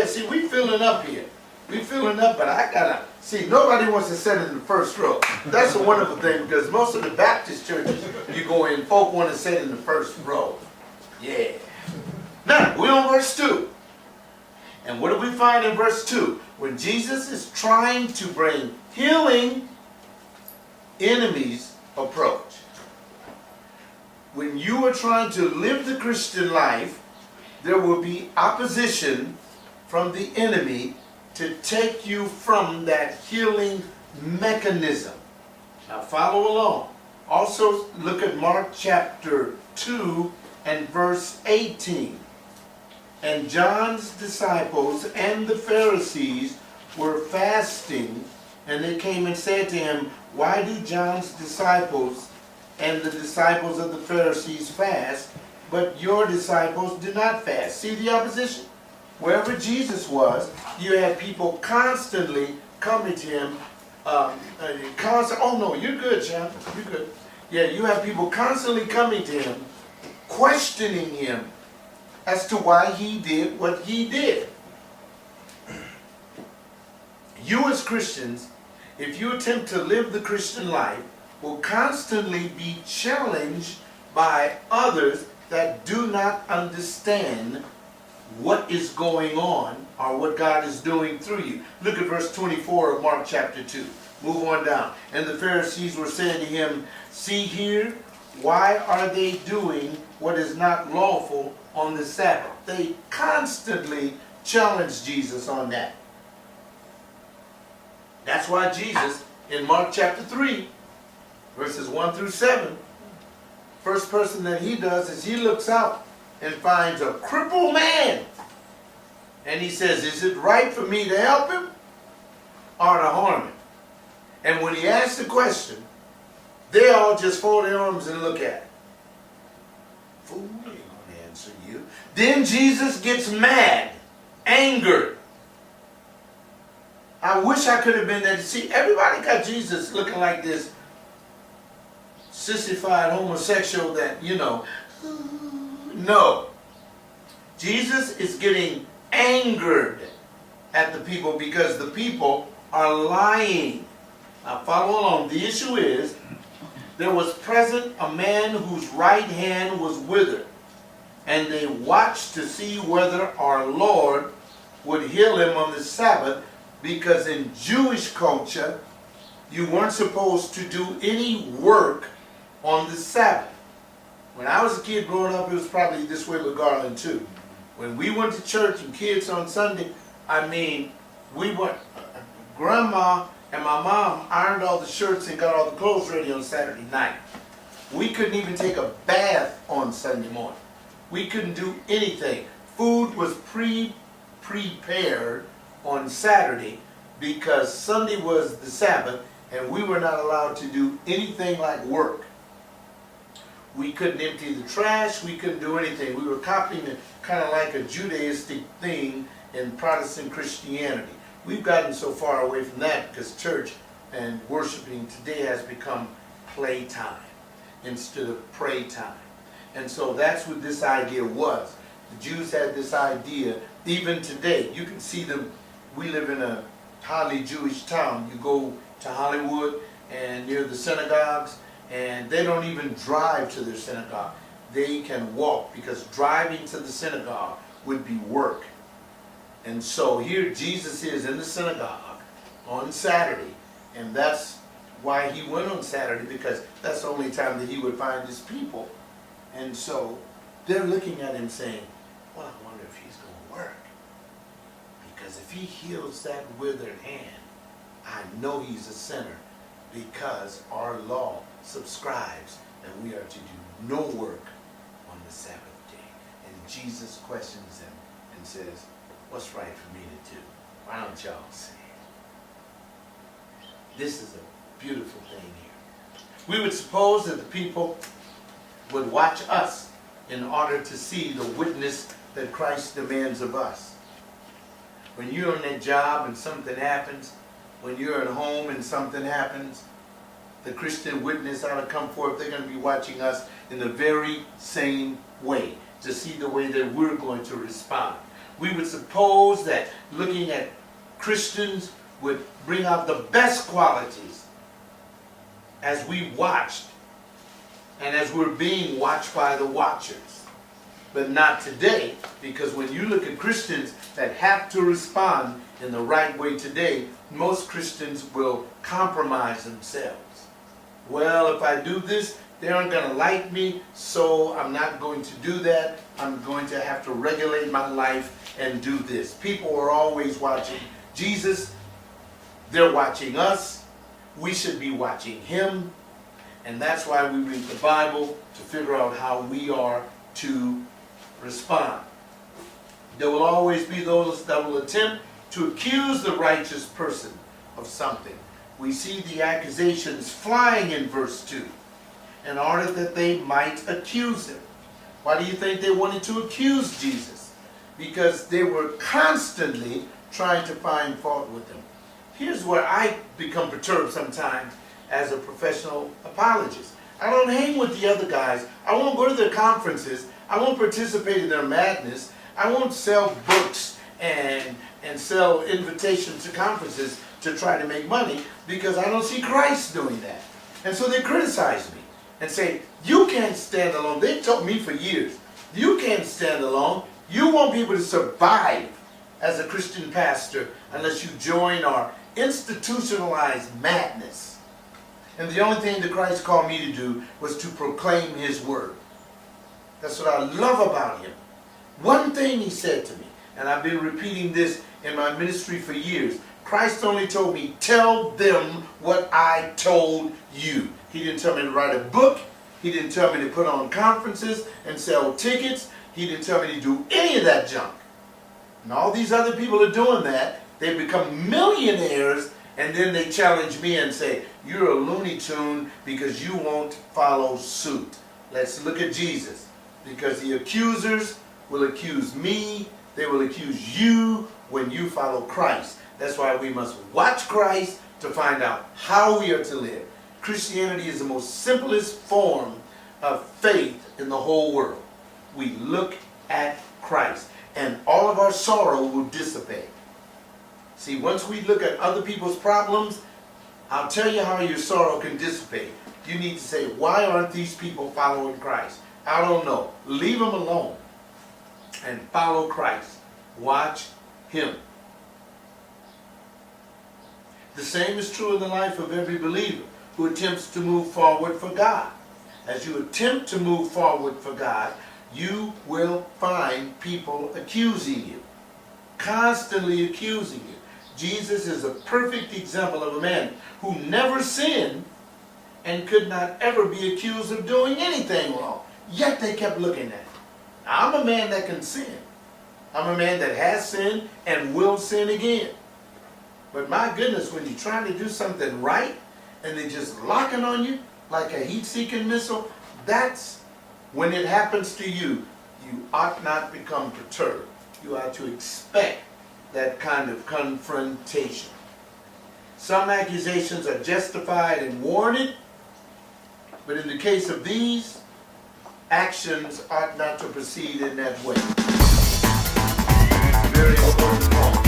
see, we filling up here. We filling up, but I gotta, see, nobody wants to sit in the first row. That's a wonderful thing, because most of the Baptist churches, you go in, folk want to sit in the first row. Yeah. Now, we're on verse 2. And what do we find in verse 2? When Jesus is trying to bring healing, enemies approach. When you are trying to live the Christian life, there will be opposition from the enemy to take you from that healing mechanism. Now follow along. Also look at Mark chapter 2 and verse 18. And John's disciples and the Pharisees were fasting, and they came and said to him, why do John's disciples and the disciples of the Pharisees fast, but your disciples do not fast? See the opposition? Wherever Jesus was, you had people constantly coming to him. Oh no, you're good, John. You're good. Yeah, you have people constantly coming to him, questioning him as to why he did what he did. You as Christians, if you attempt to live the Christian life, will constantly be challenged by others that do not understand what is going on or what God is doing through you. Look at verse 24 of Mark chapter 2. Move on down. And the Pharisees were saying to him, see here, why are they doing what is not lawful on the Sabbath? They constantly challenge Jesus on that. That's why Jesus, in Mark chapter 3, verses 1 through 7, first person that he does is he looks out and finds a crippled man. And he says, is it right for me to help him or to harm him? And when he asks the question, they all just fold their arms and look at it. Fool, ain't gonna answer you. Then Jesus gets mad, angered. I wish I could have been there to see. Everybody got Jesus looking like this sissified homosexual that, you know. No. Jesus is getting angered at the people because the people are lying. Now follow along. The issue is, there was present a man whose right hand was withered, and they watched to see whether our Lord would heal him on the Sabbath, because in Jewish culture, you weren't supposed to do any work on the Sabbath. When I was a kid growing up, it was probably this way with Garland too. When we went to church and kids on Sunday, I mean, we went, Grandma and my mom ironed all the shirts and got all the clothes ready on Saturday night. We couldn't even take a bath on Sunday morning. We couldn't do anything. Food was prepared on Saturday because Sunday was the Sabbath and we were not allowed to do anything like work. We couldn't empty the trash. We couldn't do anything. We were copying it kind of like a Judaistic thing in Protestant Christianity. We've gotten so far away from that because church and worshiping today has become playtime instead of pray time. And so that's what this idea was. The Jews had this idea. Even today, you can see them. We live in a highly Jewish town. You go to Hollywood and near the synagogues, and they don't even drive to their synagogue. They can walk because driving to the synagogue would be work. And so here Jesus is in the synagogue on Saturday, and that's why he went on Saturday, because that's the only time that he would find his people. And so they're looking at him saying, well, I wonder if he's going to work. Because if he heals that withered hand, I know he's a sinner, because our law subscribes that we are to do no work on the Sabbath day. And Jesus questions them and says, what's right for me to do? Why don't y'all say it? This is a beautiful thing here. We would suppose that the people would watch us in order to see the witness that Christ demands of us. When you're on that job and something happens, when you're at home and something happens, the Christian witness ought to come forth. They're going to be watching us in the very same way to see the way that we're going to respond. we would suppose that looking at Christians would bring out the best qualities as we watched and as we're being watched by the watchers. But not today, because when you look at Christians that have to respond in the right way today, most Christians will compromise themselves. Well, if I do this, they aren't going to like me, so I'm not going to do that. I'm going to have to regulate my life and do this. People are always watching Jesus. They're watching us. We should be watching him. And that's why we read the Bible, to figure out how we are to respond. There will always be those that will attempt to accuse the righteous person of something. We see the accusations flying in verse 2 in order that they might accuse him. Why do you think they wanted to accuse Jesus? Because they were constantly trying to find fault with him. Here's where I become perturbed sometimes as a professional apologist. I don't hang with the other guys. I won't go to their conferences. I won't participate in their madness. I won't sell books and sell invitations to conferences to try to make money, because I don't see Christ doing that. And so they criticize me and say, you can't stand alone. They've told me for years, you can't stand alone. You won't be able to survive as a Christian pastor unless you join our institutionalized madness. And the only thing that Christ called me to do was to proclaim his word. That's what I love about him. One thing he said to me, and I've been repeating this in my ministry for years. Christ only told me, tell them what I told you. He didn't tell me to write a book. He didn't tell me to put on conferences and sell tickets. He didn't tell me to do any of that junk. And all these other people are doing that. They become millionaires, and then they challenge me and say, you're a Looney Tune because you won't follow suit. Let's look at Jesus. Because the accusers will accuse me. They will accuse you when you follow Christ. That's why we must watch Christ to find out how we are to live. Christianity is the most simplest form of faith in the whole world. We look at Christ, and all of our sorrow will dissipate. See, once we look at other people's problems, I'll tell you how your sorrow can dissipate. You need to say, why aren't these people following Christ? I don't know. Leave them alone and follow Christ. Watch him. The same is true in the life of every believer who attempts to move forward for God. As you attempt to move forward for God, you will find people accusing you, constantly accusing you. Jesus is a perfect example of a man who never sinned and could not ever be accused of doing anything wrong. Yet they kept looking at him. I'm a man that can sin. I'm a man that has sinned and will sin again. But my goodness, when you're trying to do something right and they're just locking on you like a heat-seeking missile, that's when it happens to you. You ought not become perturbed. You ought to expect that kind of confrontation. Some accusations are justified and warranted, but in the case of these, actions ought not to proceed in that way. It's a very important point.